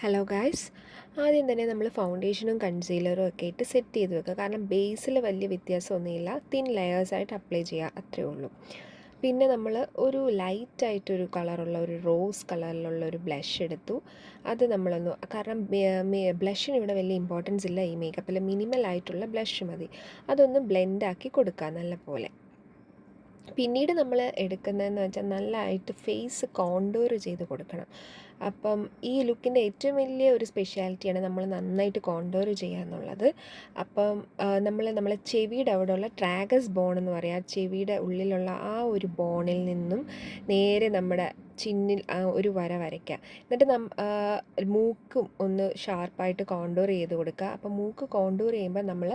Hello guys, ആദ്യം തന്നെ നമ്മൾ ഫൗണ്ടേഷനും കൺസീലറും ഒക്കെ ഇട്ട് സെറ്റ് ചെയ്ത് വെക്കുക. കാരണം ബേസിൽ വലിയ വ്യത്യാസമൊന്നുമില്ല, തിൻ ലെയേഴ്സായിട്ട് അപ്ലൈ ചെയ്യുക, അത്രയേ ഉള്ളൂ. പിന്നെ നമ്മൾ ഒരു ലൈറ്റായിട്ടൊരു കളറുള്ള ഒരു റോസ് കളറിലുള്ള ഒരു ബ്ലഷ് എടുത്തു. അത് നമ്മളൊന്ന്, കാരണം ബ്ലഷിന് ഇവിടെ വലിയ ഇമ്പോർട്ടൻസ് ഇല്ല ഈ മേക്കപ്പിൽ, മിനിമൽ ആയിട്ടുള്ള ബ്ലഷ് മതി. അതൊന്ന് ബ്ലെൻഡാക്കി കൊടുക്കുക നല്ല പോലെ. പിന്നീട് നമ്മൾ എടുക്കുന്നതെന്ന് വെച്ചാൽ നല്ലതായിട്ട് ഫേസ് കോണ്ടൂർ ചെയ്ത് കൊടുക്കണം. അപ്പം ഈ ലുക്കിൻ്റെ ഏറ്റവും വലിയ ഒരു സ്പെഷ്യാലിറ്റിയാണ് നമ്മൾ നന്നായിട്ട് കോണ്ടൂർ ചെയ്യുക എന്നുള്ളത്. അപ്പം നമ്മളെ ചെവിയുടെ അവിടെയുള്ള ട്രാഗസ് ബോൺ എന്ന് പറയുക, ചെവിയുടെ ഉള്ളിലുള്ള ആ ഒരു ബോണിൽ നിന്നും നേരെ നമ്മുടെ ചിന്നിൽ ഒരു വര വരയ്ക്കുക. എന്നിട്ട് മൂക്കും ഒന്ന് ഷാർപ്പായിട്ട് കോണ്ടൂർ ചെയ്ത് കൊടുക്കുക. അപ്പം മൂക്ക് കോണ്ടൂർ ചെയ്യുമ്പോൾ നമ്മൾ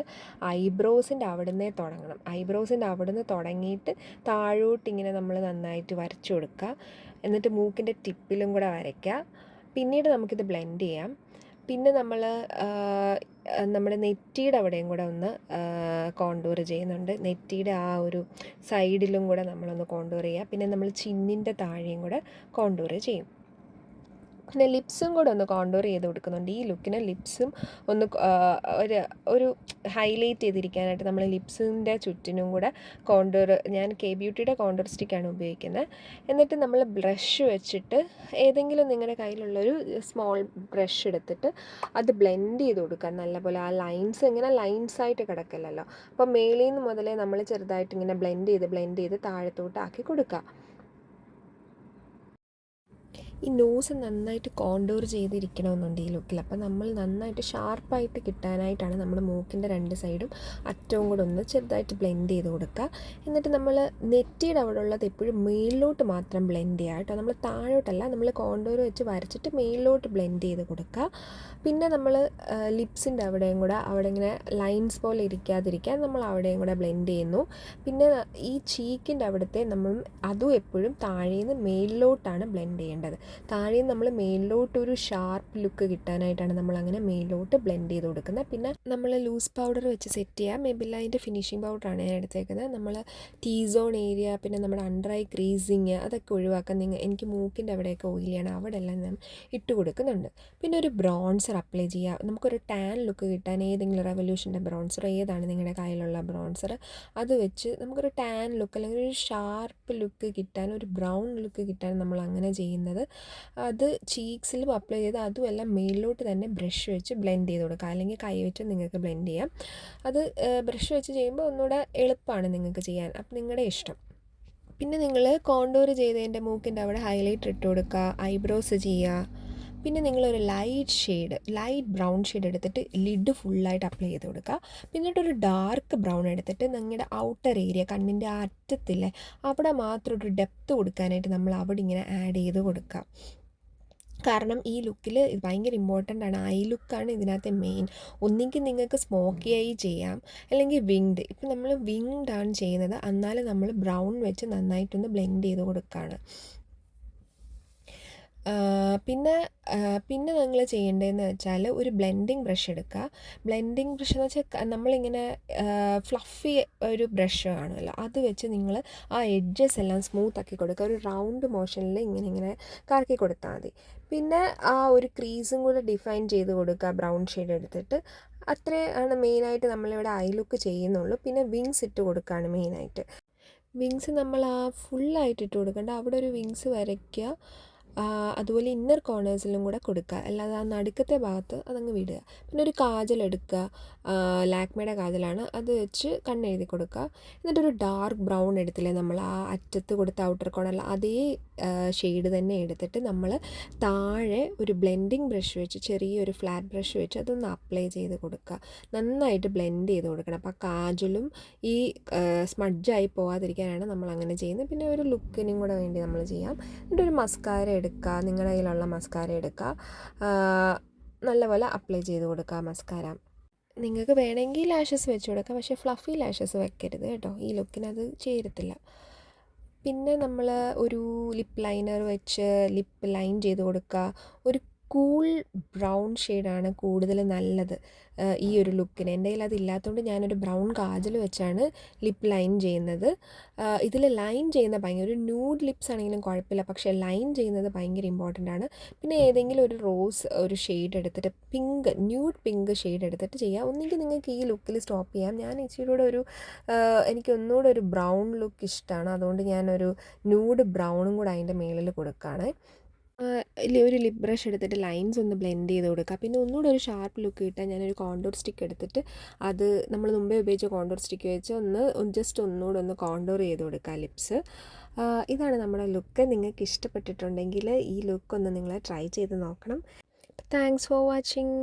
ഐബ്രോസിൻ്റെ അവിടെ നിന്നേ തുടങ്ങണം. ഐബ്രോസിൻ്റെ അവിടെ നിന്ന് തുടങ്ങിയിട്ട് താഴോട്ടിങ്ങനെ നമ്മൾ നന്നായിട്ട് വരച്ചു കൊടുക്കുക. എന്നിട്ട് മൂക്കിൻ്റെ ടിപ്പിലും കൂടെ വരയ്ക്കുക. പിന്നീട് നമുക്കിത് ബ്ലെൻഡ് ചെയ്യാം. പിന്നെ നമ്മൾ നമ്മുടെ നെറ്റിയുടെ അവിടെയും കൂടെ ഒന്ന് കോണ്ടൂർ ചെയ്യുന്നുണ്ട്. നെറ്റിയുടെ ആ ഒരു സൈഡിലും കൂടെ നമ്മളൊന്ന് കോണ്ടൂർ ചെയ്യുക. പിന്നെ നമ്മൾ ചിന്നിൻ്റെ താഴെയും കൂടെ കോണ്ടൂർ ചെയ്യും. പിന്നെ ലിപ്സും കൂടെ ഒന്ന് കോണ്ടൂർ ചെയ്ത് കൊടുക്കുന്നുണ്ട്. ഈ ലുക്കിന് ലിപ്സും ഒന്ന് ഒരു ഹൈലൈറ്റ് ചെയ്തിരിക്കാനായിട്ട് നമ്മൾ ലിപ്സിൻ്റെ ചുറ്റിനും കൂടെ കോണ്ടൂർ, ഞാൻ കെ ബ്യൂട്ടിയുടെ കോണ്ടൂർ സ്റ്റിക്കാണ് ഉപയോഗിക്കുന്നത്. എന്നിട്ട് നമ്മൾ ബ്രഷ് വെച്ചിട്ട്, ഏതെങ്കിലും നിങ്ങളുടെ കയ്യിലുള്ളൊരു സ്മോൾ ബ്രഷ് എടുത്തിട്ട് അത് ബ്ലെൻഡ് ചെയ്ത് കൊടുക്കുക നല്ലപോലെ. ആ ലൈൻസ് ഇങ്ങനെ ലൈൻസായിട്ട് കിടക്കില്ലല്ലോ, അപ്പോൾ മേളിൽ നിന്ന് മുതലേ നമ്മൾ ചെറുതായിട്ട് ഇങ്ങനെ ബ്ലെൻഡ് ചെയ്ത് താഴത്തോട്ട് ആക്കി കൊടുക്കുക. ഈ നോസ് നന്നായിട്ട് കോണ്ടൂർ ചെയ്തിരിക്കണമെന്നുണ്ട് ഈ ലുക്കിൽ. അപ്പോൾ നമ്മൾ നന്നായിട്ട് ഷാർപ്പായിട്ട് കിട്ടാനായിട്ടാണ് നമ്മൾ മൂക്കിൻ്റെ രണ്ട് സൈഡും അറ്റവും കൂടെ ഒന്ന് ചെറുതായിട്ട് ബ്ലെൻഡ് ചെയ്ത് കൊടുക്കുക. എന്നിട്ട് നമ്മൾ നെറ്റിയുടെ അവിടെ ഉള്ളത് എപ്പോഴും മേളിലോട്ട് മാത്രം ബ്ലെൻഡ് ചെയ്യുക കേട്ടോ, നമ്മൾ താഴോട്ടല്ല. നമ്മൾ കോണ്ടൂർ വെച്ച് വരച്ചിട്ട് മേളിലോട്ട് ബ്ലെൻഡ് ചെയ്ത് കൊടുക്കുക. പിന്നെ നമ്മൾ ലിപ്സിൻ്റെ അവിടെയും കൂടെ, അവിടെ ഇങ്ങനെ ലൈൻസ് പോലെ ഇരിക്കാതിരിക്കാൻ നമ്മൾ അവിടെയും കൂടെ ബ്ലെൻഡ് ചെയ്യുന്നു. പിന്നെ ഈ ചീക്കിൻ്റെ അവിടുത്തെ നമ്മൾ അതും എപ്പോഴും താഴേന്ന് മേളിലോട്ടാണ് ബ്ലെൻഡ് ചെയ്യേണ്ടത്. താഴെ നമ്മൾ മേലിലോട്ടൊരു ഷാർപ്പ് ലുക്ക് കിട്ടാനായിട്ടാണ് നമ്മളങ്ങനെ മേലിലോട്ട് ബ്ലെൻഡ് ചെയ്ത് കൊടുക്കുന്നത്. പിന്നെ നമ്മൾ ലൂസ് പൗഡർ വെച്ച് സെറ്റ് ചെയ്യുക. മെബിലൈൻ്റെ ഫിനിഷിംഗ് പൗഡറാണ് ഞാൻ എടുത്തേക്കുന്നത്. നമ്മൾ ടീ സോൺ ഏരിയ, പിന്നെ നമ്മുടെ അണ്ടർ ഐ ക്രീസിങ് അതൊക്കെ ഒഴിവാക്കാൻ, എനിക്ക് മൂക്കിൻ്റെ അവിടെയൊക്കെ ഓയിലിയാണ്, അവിടെ എല്ലാം ഞാൻ ഇട്ട് കൊടുക്കുന്നുണ്ട്. പിന്നെ ഒരു ബ്രോൺസർ അപ്ലൈ ചെയ്യുക. നമുക്കൊരു ടാൻ ലുക്ക് കിട്ടാൻ ഏതെങ്കിലും റെവല്യൂഷൻ്റെ ബ്രോൺസർ, ഏതാണ് നിങ്ങളുടെ കയ്യിലുള്ള ബ്രോൺസർ, അത് വെച്ച് നമുക്കൊരു ടാൻ ലുക്ക് അല്ലെങ്കിൽ ഒരു ഷാർപ്പ് ലുക്ക് കിട്ടാൻ, ഒരു ബ്രൗൺ ലുക്ക് കിട്ടാൻ നമ്മൾ അങ്ങനെ ചെയ്യുന്നത്. അത് ചീക്സിലും അപ്ലൈ ചെയ്ത് അതുമെല്ലാം മേളിലോട്ട് തന്നെ ബ്രഷ് വെച്ച് ബ്ലെൻഡ് ചെയ്ത് കൊടുക്കുക, അല്ലെങ്കിൽ കൈ വെച്ച് നിങ്ങൾക്ക് ബ്ലെൻഡ് ചെയ്യാം. അത് ബ്രഷ് വെച്ച് ചെയ്യുമ്പോൾ ഒന്നുകൂടെ എളുപ്പമാണ് നിങ്ങൾക്ക് ചെയ്യാൻ, അപ്പം നിങ്ങളുടെ ഇഷ്ടം. പിന്നെ നിങ്ങൾ കോണ്ടൂർ ചെയ്തതിൻ്റെ മൂക്കിൻ്റെ അവിടെ ഹൈലൈറ്റർ ഇട്ട് കൊടുക്കുക, ഐബ്രോസ് ചെയ്യുക. പിന്നെ നിങ്ങളൊരു ലൈറ്റ് ബ്രൗൺ ഷെയ്ഡ് എടുത്തിട്ട് ലിഡ് ഫുള്ളായിട്ട് അപ്ലൈ ചെയ്ത് കൊടുക്കുക. പിന്നീട്ടൊരു ഡാർക്ക് ബ്രൗൺ എടുത്തിട്ട് നിങ്ങളുടെ ഔട്ടർ ഏരിയ, കണ്ണിൻ്റെ ആ അറ്റത്തില്ലേ, അവിടെ മാത്രം ഒരു ഡെപ്ത് കൊടുക്കാനായിട്ട് നമ്മൾ അവിടെ ഇങ്ങനെ ആഡ് ചെയ്ത് കൊടുക്കുക. കാരണം ഈ ലുക്കിൽ ഭയങ്കര ഇമ്പോർട്ടൻ്റ് ആണ്, ഐ ലുക്കാണ് ഇതിനകത്തെ മെയിൻ. ഒന്നുകിൽ നിങ്ങൾക്ക് സ്മോക്കി ഐ ചെയ്യാം, അല്ലെങ്കിൽ വിങ്ഡ്. ഇപ്പം നമ്മൾ വിങ്ഡ് ആണ് ചെയ്യുന്നത്, എന്നാലും നമ്മൾ ബ്രൗൺ വെച്ച് നന്നായിട്ടൊന്ന് ബ്ലെൻഡ് ചെയ്ത് കൊടുക്കുകയാണ്. പിന്നെ നിങ്ങൾ ചെയ്യേണ്ടതെന്ന് വെച്ചാൽ ഒരു ബ്ലെൻഡിങ് ബ്രഷ് എടുക്കുക. ബ്ലെൻഡിങ് ബ്രഷ് എന്ന് വെച്ചാൽ നമ്മളിങ്ങനെ ഫ്ലഫി ഒരു ബ്രഷ് കാണുമല്ലോ, അത് വെച്ച് നിങ്ങൾ ആ എഡ്ജസ് എല്ലാം സ്മൂത്താക്കി കൊടുക്കുക. ഒരു റൗണ്ട് മോഷനിൽ ഇങ്ങനെ കറക്കി കൊടുത്താൽ മതി. പിന്നെ ആ ഒരു ക്രീസും കൂടെ ഡിഫൈൻ ചെയ്ത് കൊടുക്കുക ബ്രൗൺ ഷെയ്ഡ് എടുത്തിട്ട്. അത്രയാണ് മെയിനായിട്ട് നമ്മളിവിടെ ഐ ലുക്ക് ചെയ്യുന്നുള്ളൂ. പിന്നെ വിങ്സ് ഇട്ട് കൊടുക്കുകയാണ് മെയിനായിട്ട്. വിങ്സ് നമ്മൾ ആ ഫുള്ളായിട്ട് ഇട്ട് കൊടുക്കേണ്ട, അവിടെ ഒരു വിങ്സ് വരയ്ക്കുക. അതുപോലെ ഇന്നർ കോർണേഴ്സിലും കൂടെ കൊടുക്കുക, അല്ലാതെ ആ നടുക്കത്തെ ഭാഗത്ത് അതങ്ങ് വിടുക. പിന്നെ ഒരു കാജൽ എടുക്കുക, ലാക്മേയുടെ കാജലാണ്, അത് വെച്ച് കണ്ണെഴുതി കൊടുക്കുക. എന്നിട്ടൊരു ഡാർക്ക് ബ്രൗൺ എടുത്തില്ലേ നമ്മൾ ആ അറ്റത്ത് കൊടുത്ത ഔട്ടർ കോർണറിൽ, അതേ ഷെയ്ഡ് തന്നെ എടുത്തിട്ട് നമ്മൾ താഴെ ഒരു ബ്ലെൻഡിങ് ബ്രഷ് വെച്ച്, ചെറിയൊരു ഫ്ലാറ്റ് ബ്രഷ് വെച്ച് അതൊന്ന് അപ്ലൈ ചെയ്ത് കൊടുക്കുക. നന്നായിട്ട് ബ്ലെൻഡ് ചെയ്ത് കൊടുക്കണം. അപ്പോൾ കാജലും ഈ സ്മഡ്ജായി പോകാതിരിക്കാനാണ് നമ്മൾ അങ്ങനെ ചെയ്യുന്നത്. പിന്നെ ഒരു ലുക്കിനും കൂടെ വേണ്ടി നമ്മൾ ചെയ്യാം. എന്നിട്ടൊരു മസ്കാര എടുക്കുക, നിങ്ങളുടെ കയ്യിലുള്ള മസ്കാര എടുക്കുക, നല്ലപോലെ അപ്ലൈ ചെയ്ത് കൊടുക്കുക മസ്കാര. നിങ്ങൾക്ക് വേണമെങ്കിൽ ലാഷസ് വെച്ച് കൊടുക്കാം, പക്ഷേ ഫ്ലഫി ലാഷസ് വെക്കരുത് കേട്ടോ, ഈ ലുക്കിനത് ചേരത്തില്ല. പിന്നെ നമ്മൾ ഒരു ലിപ്പ് ലൈനർ വെച്ച് ലിപ്പ് ലൈൻ ചെയ്ത് കൊടുക്കുക. ഒരു കൂൾ ബ്രൗൺ ഷെയ്ഡാണ് കൂടുതൽ നല്ലത് ഈ ഒരു ലുക്കിന്. എൻ്റെ കയ്യിൽ അതില്ലാത്തതുകൊണ്ട് ഞാനൊരു ബ്രൗൺ കാജൽ വെച്ചാണ് ലിപ്പ് ലൈൻ ചെയ്യുന്നത്. ഇതിൽ ലൈൻ ചെയ്യുന്ന ഭയങ്കര ഒരു ന്യൂഡ് ലിപ്സ് ആണെങ്കിലും കുഴപ്പമില്ല, പക്ഷേ ലൈൻ ചെയ്യുന്നത് ഭയങ്കര ഇമ്പോർട്ടൻ്റ് ആണ്. പിന്നെ ഏതെങ്കിലും ഒരു റോസ് ഒരു ഷെയ്ഡ് എടുത്തിട്ട് ന്യൂഡ് പിങ്ക് ഷെയ്ഡ് എടുത്തിട്ട് ചെയ്യുക. ഒന്നുകിൽ നിങ്ങൾക്ക് ഈ ലുക്കിൽ സ്റ്റോപ്പ് ചെയ്യാം. ഞാൻ ഇച്ചിരി കൂടെ ഒരു എനിക്ക് ഒന്നുകൂടെ ഒരു ബ്രൗൺ ലുക്ക് ഇഷ്ടമാണ്, അതുകൊണ്ട് ഞാനൊരു ന്യൂഡ് ബ്രൗണും കൂടെ അതിൻ്റെ മേളിൽ കൊടുക്കുകയാണ്. ഒരു ലിപ് ബ്രഷ് എടുത്തിട്ട് ലൈൻസ് ഒന്ന് ബ്ലെൻഡ് ചെയ്ത് കൊടുക്കുക. പിന്നെ ഒന്നുകൂടെ ഒരു ഷാർപ്പ് ലുക്ക് കിട്ടാൻ ഞാനൊരു കോണ്ടൂർ സ്റ്റിക്ക് എടുത്തിട്ട് അത് നമ്മൾ മുമ്പേ ഉപയോഗിച്ച കോണ്ടൂർ സ്റ്റിക്ക് വെച്ച് ജസ്റ്റ് ഒന്നുകൂടെ ഒന്ന് കോണ്ടൂർ ചെയ്ത് കൊടുക്കുക ലിപ്സ്. ഇതാണ് നമ്മുടെ ലുക്ക്. നിങ്ങൾക്ക് ഇഷ്ടപ്പെട്ടിട്ടുണ്ടെങ്കിൽ ഈ ലുക്ക് ഒന്ന് നിങ്ങൾ ട്രൈ ചെയ്ത് നോക്കണം. Thanks for watching.